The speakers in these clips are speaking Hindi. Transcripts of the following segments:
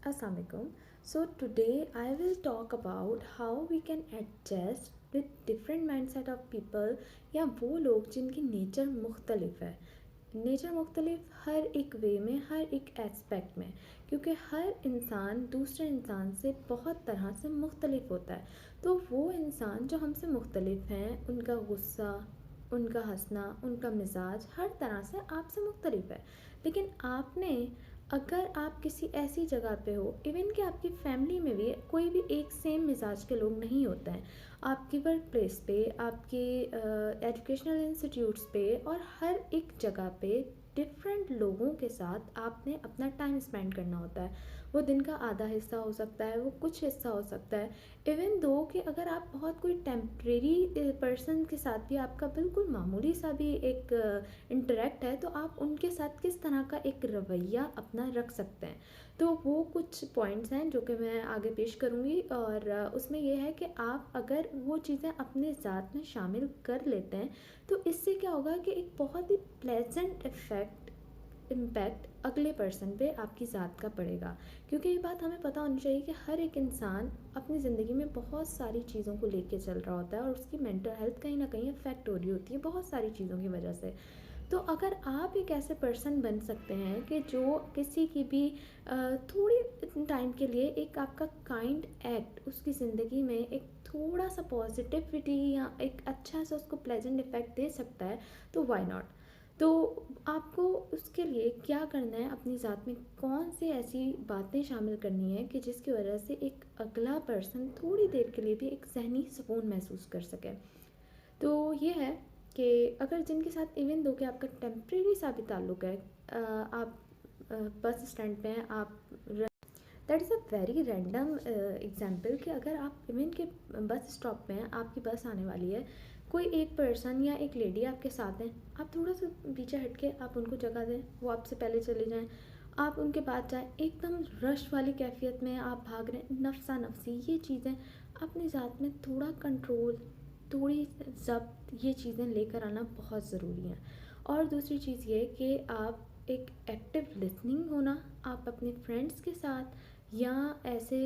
Assalamu alaikum. So today I will talk about how we can adjust with different mindset of people या वो लोग जिनकी नेचर मुख्तलिफ है। नेचर मुख्तलिफ हर एक वे में, हर एक एस्पेक्ट में, क्योंकि हर इंसान दूसरे इंसान से बहुत तरह से मुख्तलिफ होता है। तो वो इंसान जो हमसे मुख्तलिफ हैं, उनका गुस्सा, उनका हंसना, उनका मिजाज हर तरह से आपसे मुख्तलिफ है। लेकिन आपने, अगर आप किसी ऐसी जगह पे हो, इवन कि आपकी फैमिली में भी कोई भी एक सेम मिजाज के लोग नहीं होते हैं, आपकी वर्क प्लेस पे, आपके एजुकेशनल इंस्टीट्यूट्स पे और हर एक जगह पे डिफरेंट लोगों के साथ आपने अपना टाइम स्पेंड करना होता है। वो दिन का आधा हिस्सा हो सकता है, वो कुछ हिस्सा हो सकता है। इवन दो कि अगर आप बहुत कोई टेम्परेरी पर्सन के साथ भी आपका बिल्कुल मामूली सा भी एक इंटरेक्ट है, तो आप उनके साथ किस तरह का एक रवैया अपना रख सकते हैं। तो वो कुछ पॉइंट्स हैं जो कि मैं आगे पेश करूँगी, और उसमें यह है कि आप अगर वो चीज़ें अपने ज़ात में शामिल कर लेते हैं, तो इससे क्या होगा कि एक बहुत ही प्लेजेंट इम्पैक्ट अगले पर्सन पे आपकी ज़ात का पड़ेगा। क्योंकि ये बात हमें पता होनी चाहिए कि हर एक इंसान अपनी ज़िंदगी में बहुत सारी चीज़ों को लेके चल रहा होता है, और उसकी मेंटल हेल्थ कहीं ना कहीं अफेक्ट हो रही होती है बहुत सारी चीज़ों की वजह से। तो अगर आप एक ऐसे पर्सन बन सकते हैं कि जो किसी की भी थोड़ी टाइम के लिए एक आपका काइंड एक्ट उसकी ज़िंदगी में एक थोड़ा सा पॉजिटिविटी या एक अच्छा सा उसको प्लेजेंट इफेक्ट दे सकता है, तो वाई नॉट। तो आपको उसके लिए क्या करना है, अपनी ज़ात में कौन सी ऐसी बातें शामिल करनी है कि जिसकी वजह से एक अगला पर्सन थोड़ी देर के लिए भी एक जहनी सुकून महसूस कर सके। तो ये है कि अगर जिनके साथ इवन दो कि आपका टेम्प्रेरी सा भी ताल्लुक़ है, आप बस स्टैंड पे हैं, आप that is a very random example कि अगर आप इवन के बस स्टॉप पे हैं, आपकी बस आने वाली है, कोई एक पर्सन या एक लेडी आपके साथ हैं, आप थोड़ा सा पीछे हट के आप उनको जगह दें, वो आपसे पहले चले जाएं, आप उनके बाद जाएं। एकदम रश वाली कैफियत में आप भाग रहे हैं, नफसा नफसी ये चीज़ें, अपनी ज़ात में थोड़ा कंट्रोल, थोड़ी जब्त, ये चीज़ें लेकर आना बहुत ज़रूरी है। और दूसरी चीज़ ये कि आप एक एक्टिव लिसनिंग होना, आप अपने फ्रेंड्स के साथ या ऐसे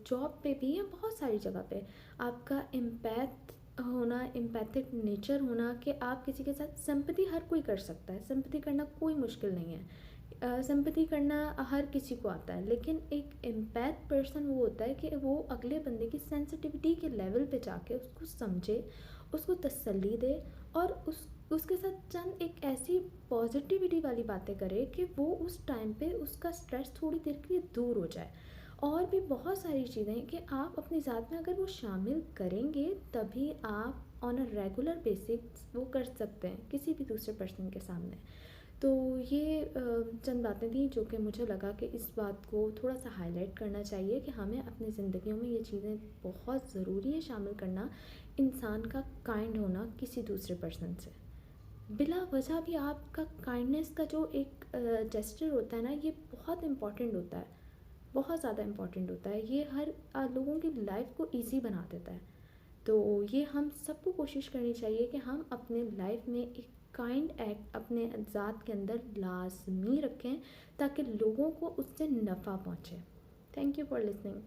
जॉब पे भी या बहुत सारी जगह पे आपका एम्पैथ होना, एम्पैथिक नेचर होना कि आप किसी के साथ सिंपैथी हर कोई कर सकता है, सिंपैथी करना कोई मुश्किल नहीं है, सिंपैथी करना हर किसी को आता है। लेकिन एक एम्पैथ पर्सन वो होता है कि वो अगले बंदे की सेंसिटिविटी के लेवल पे जाके उसको समझे, उसको तसल्ली दे, और उसके साथ चंद एक ऐसी पॉजिटिविटी वाली बातें करे कि वो उस टाइम पे उसका स्ट्रेस थोड़ी देर के लिए दूर हो जाए। और भी बहुत सारी चीज़ें हैं कि आप अपनी ज़ात में अगर वो शामिल करेंगे, तभी आप ऑन अ रेगुलर बेसिस वो कर सकते हैं किसी भी दूसरे पर्सन के सामने। तो ये चंद बातें थी जो कि मुझे लगा कि इस बात को थोड़ा सा हाईलाइट करना चाहिए कि हमें अपनी ज़िंदगियों में ये चीज़ें बहुत ज़रूरी है शामिल करना। इंसान का काइंड होना किसी दूसरे पर्सन से, बिला वजह भी आपका काइंडनेस का जो एक जेस्चर होता है ना, ये बहुत इम्पॉर्टेंट होता है, बहुत ज़्यादा इम्पॉर्टेंट होता है। ये हर लोगों की लाइफ को ईजी बना देता है। तो ये हम सबको कोशिश करनी चाहिए कि हम अपने लाइफ में एक काइंड एक्ट अपने ज़ात के अंदर लाजमी रखें, ताकि लोगों को उससे नफ़ा पहुँचे। Thank you for listening.